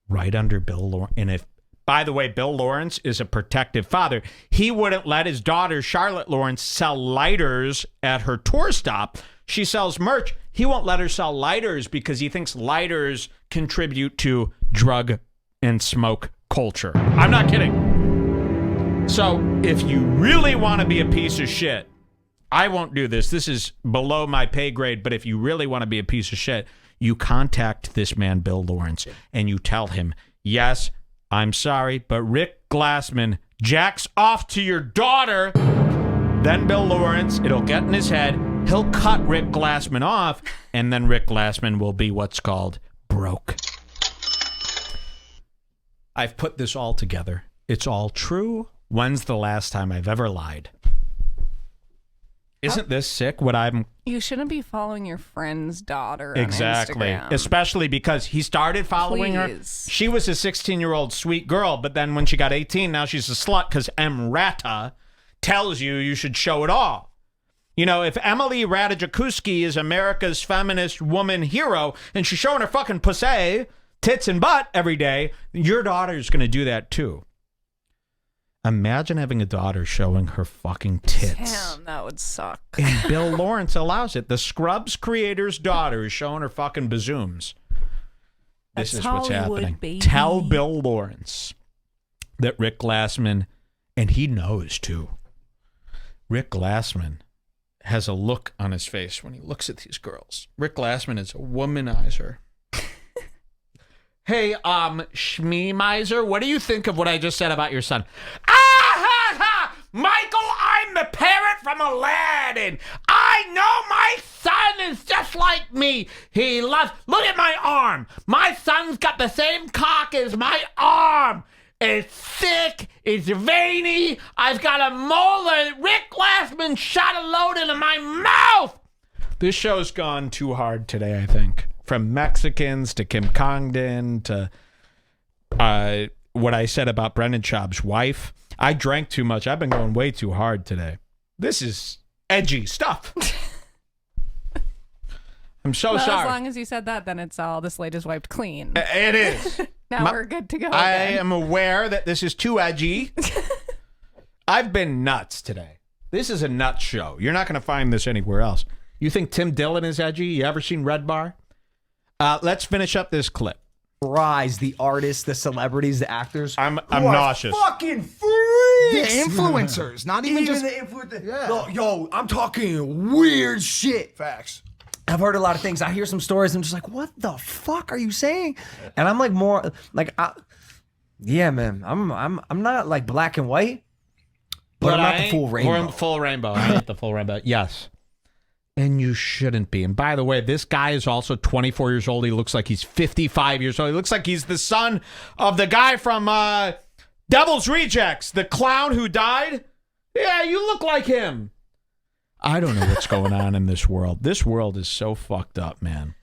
right under Bill Lawrence. And if, by the way, Bill Lawrence is a protective father. He wouldn't let his daughter, Charlotte Lawrence, sell lighters at her tour stop. She sells merch. He won't let her sell lighters because he thinks lighters contribute to drug and smoke culture. I'm not kidding. So if you really want to be a piece of shit, I won't do this. This is below my pay grade. But if you really want to be a piece of shit, you contact this man, Bill Lawrence, and you tell him, yes, I'm sorry, but Rick Glassman jacks off to your daughter. Then Bill Lawrence, it'll get in his head. He'll cut Rick Glassman off, and then Rick Glassman will be what's called broke. I've put this all together. It's all true When's the last time I've ever lied? Isn't this sick? What I'm You shouldn't be following your friend's daughter exactly, on Instagram. especially because he started following her. Please. She was a 16-year-old sweet girl, but then when she got 18, now she's a slut because Emrata tells you should show it all. You know, if Emily Ratajkowski is America's feminist woman hero and she's showing her fucking pussy, tits and butt every day, your daughter's going to do that too. Imagine having a daughter showing her fucking tits. Damn, that would suck. And Bill Lawrence allows it. The Scrubs creator's daughter is showing her fucking bazooms. This That's is what's Hollywood, happening. baby. Tell Bill Lawrence that Rick Glassman, and he knows too, Rick Glassman has a look on his face when he looks at these girls. Rick Glassman is a womanizer. Hey, Schmeemizer, what do you think of what I just said about your son? Michael, I'm the parrot from Aladdin. I know my son is just like me. He loves, look at my arm. My son's got the same cock as my arm. It's thick, it's veiny. I've got a molar. Rick Glassman shot a load into my mouth. This show's gone too hard today, I think. From Mexicans to Kim Congdon to what I said about Brendan Schaub's wife. I drank too much. I've been going way too hard today. This is edgy stuff. I'm so Well, sorry. as long as you said that, then it's all the slate is wiped clean. It is. Now we're good to go. I again. am aware that this is too edgy. I've been nuts today. This is a nuts show. You're not going to find this anywhere else. You think Tim Dillon is edgy? You ever seen Red Bar? Let's finish up this clip. Rise, the artists, the celebrities, the actors. I'm who are nauseous. Fucking freaks. The influencers, not even just the influencers. Yeah. Yo, I'm talking weird shit. facts. I've heard a lot of things. I hear some stories. I'm just like, what the fuck are you saying? And I'm like, more like, yeah, man. I'm not like black and white, but I'm not the full rainbow. We're in full rainbow. I ain't the full rainbow. Yes. And you shouldn't be. And by the way, this guy is also 24 years old. He looks like he's 55 years old. He looks like he's the son of the guy from Devil's Rejects, the clown who died. Yeah, you look like him. I don't know what's going on in this world. This world is so fucked up, man.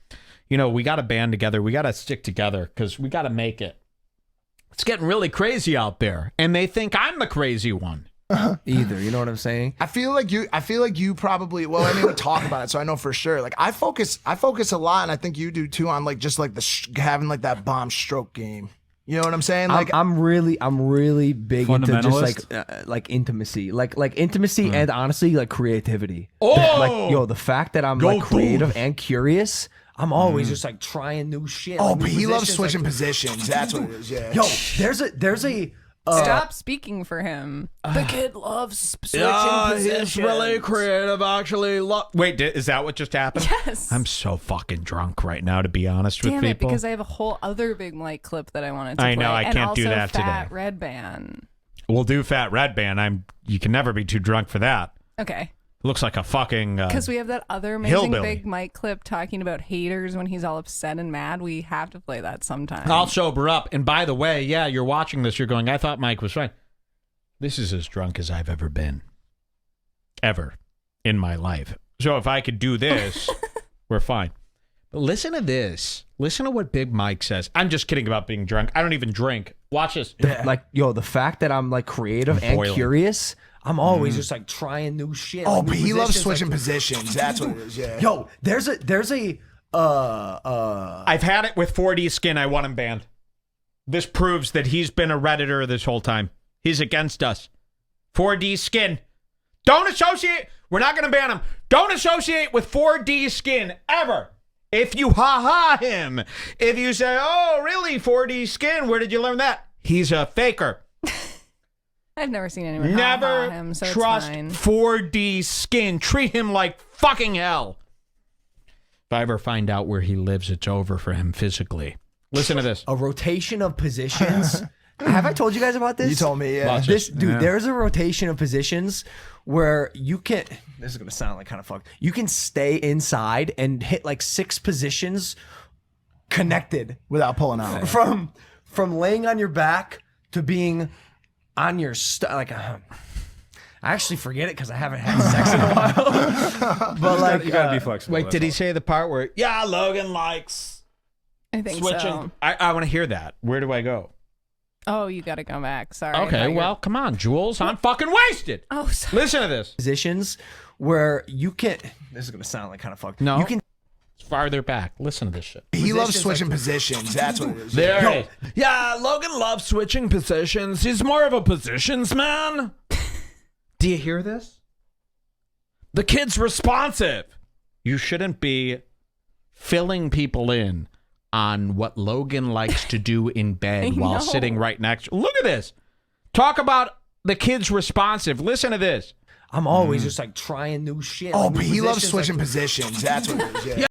You know, we got to band together. We got to stick together because we got to make it. It's getting really crazy out there. And they think I'm the crazy one. Either, you know what I'm saying? I feel like you probably, well, I mean, we talk about it, so I know for sure. Like I focus a lot, and I think you do too, on like just like having like that bomb stroke game. You know what I'm saying? Like I'm really big into just Fundamentalist? like intimacy, like intimacy, and honestly like creativity. Oh! Like yo, the fact that I'm Go like creative Doof. and curious, I'm always just like trying new shit. oh, like, but new he loves positions, switching like, positions. That's what it is. Yeah. Yo, there's a Stop speaking for him. The kid loves switching positions. He's really creative, actually. Wait, is that what just happened? Yes. I'm so fucking drunk right now, to be honest with Damn it, people. because I have a whole other big mic clip that I wanted to I play. know, I and can't do also that Fat today. Red Band. We'll do Fat Red Band. You can never be too drunk for that. Okay. Looks like a fucking Because we have that other amazing hillbilly. big mic clip talking about haters when he's all upset and mad. We have to play that sometime. I'll sober up. And by the way, yeah, you're watching this. You're going, I thought Mike was fine. This is as drunk as I've ever been. Ever. In my life. So if I could do this, we're fine. But listen to this. Listen to what Big Mike says. I'm just kidding about being drunk. I don't even drink. Watch this. like yo, the fact that I'm like creative I'm and boiling. curious, I'm always just like trying new shit. Oh, like, but new he loves positions, switching like, positions. That's what it is. Yeah. Yo, there's a I've had it with 4D Skin. I want him banned. This proves that he's been a Redditor this whole time. He's against us. 4D Skin. Don't associate. We're not going to ban him. Don't associate with 4D Skin ever. If you ha-ha him. If you say, oh, really, 4D Skin, where did you learn that? He's a faker. I've never seen anyone Never him, so trust it's fine. 4D Skin. Treat him like fucking hell. If I ever find out where he lives, it's over for him physically. Listen to this. a rotation of positions. Have I told you guys about this? You told me. Yeah. Watch This dude, Yeah. there's a rotation of positions where you can. This is gonna sound like kind of fucked. You can stay inside and hit like 6 positions connected Without pulling out. from laying on your back to being on your I actually forget it because I haven't had sex in a while. But like, You gotta be flexible. Wait, that's did he all. say the part where, yeah, Logan likes I think switching? so. I want to hear that. Where do I go? Oh, you got to go back. Sorry. Okay, well, come on, Jules. I'm fucking wasted. Oh, sorry. Listen to this. positions where you can. This is gonna sound like kind of fucked. No. You can. Farther back. Listen to this shit. He loves Positions, switching like- positions. That's what it is. There it is. Yeah, Logan loves switching positions. He's more of a positions man. Do you hear this? The kid's responsive. You shouldn't be filling people in on what Logan likes to do in bed while know. sitting right next. Look at this. Talk about the kid's responsive. Listen to this. I'm always just like trying new shit. Oh, like, new but he loves positions, switching like- positions. That's what it is. Yeah.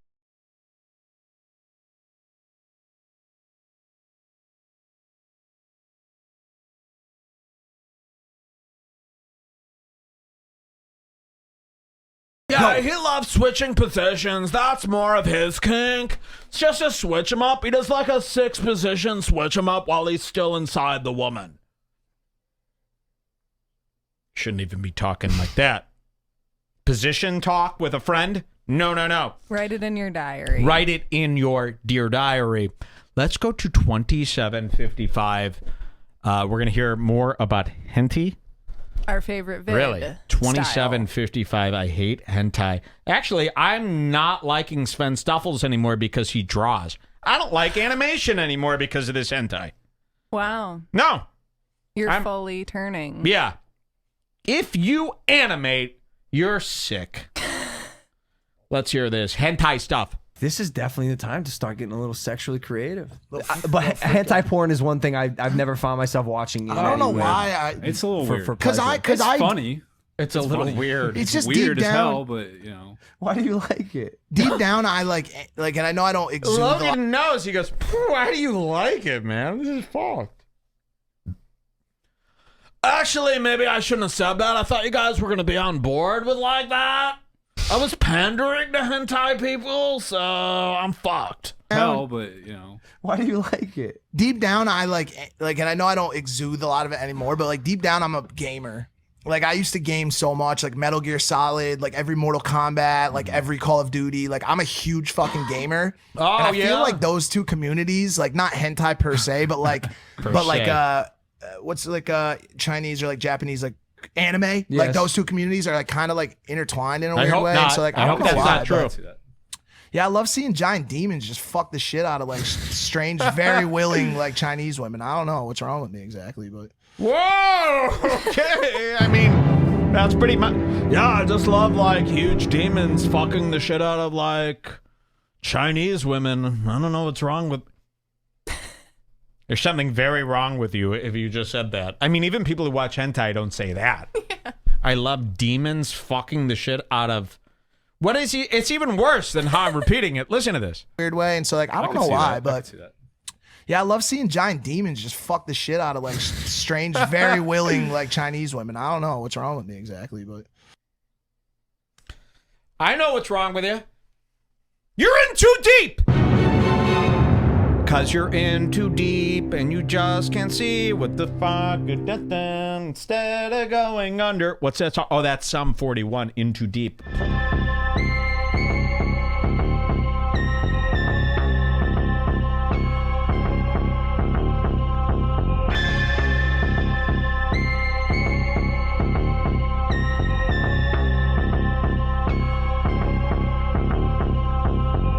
Yeah, he loves switching positions. That's more of his kink. It's just to switch him up. He does like a 6 position switch him up while he's still inside the woman. Shouldn't even be talking like that. Position talk with a friend? No, no, no. Write it in your diary. Write it in your dear diary. Let's go to 2755. We're going to hear more about hentai. Our favorite vid. Really? style. 2755. I hate hentai. Actually, I'm not liking Sven Stuffles anymore because he draws. I don't like animation anymore because of this hentai. Wow. No. You're I'm- fully turning. Yeah. If you animate, you're sick. Let's hear this. Hentai stuff. This is definitely the time to start getting a little sexually creative. But hentai porn is one thing I've never found myself watching. I don't know why. It's a little weird. Because it's funny. It's a little weird. It's just Weird deep as down. hell, but you know. Why do you like it? Deep down, I like, and I know I don't exude. Logan knows. He goes, why do you like it, man? This is fucked. Actually, maybe I shouldn't have said that. I thought you guys were going to be on board with like that. I was pandering to hentai people, so I'm fucked. Hell, but you know. Why do you like it? Deep down, I like, and I know I don't exude a lot of it anymore, but like deep down, I'm a gamer. Like I used to game so much, like Metal Gear Solid, like every Mortal Kombat, like every Call of Duty. Like I'm a huge fucking gamer. Oh, and I yeah? feel like those two communities, like not hentai per se, but like, what's like Chinese or like Japanese, like anime. Like Yes. those two communities are like kind of like intertwined in a I weird hope way. not. So like I I hope don't know that's why. not true. but- See that. yeah, I love seeing giant demons just fuck the shit out of like strange, very willing like Chinese women. I don't know what's wrong with me exactly, but Whoa! Okay. I mean, that's pretty much. Yeah, I just love like huge demons fucking the shit out of like Chinese women. I don't know what's wrong with. There's something very wrong with you if you just said that. I mean, even people who watch hentai don't say that. Yeah. I love demons fucking the shit out of. What is he? It's even worse than how I'm repeating it. Listen to this. weird way. And so like I don't can know see why, that. I but can see that. yeah, I love seeing giant demons just fuck the shit out of like strange, very willing like Chinese women. I don't know what's wrong with me exactly, but I know what's wrong with you. You're in too deep. Cause you're in too deep and you just can't see what the fuck you're doing instead of going under. What's that song? Oh, that's Sum 41, In Too Deep.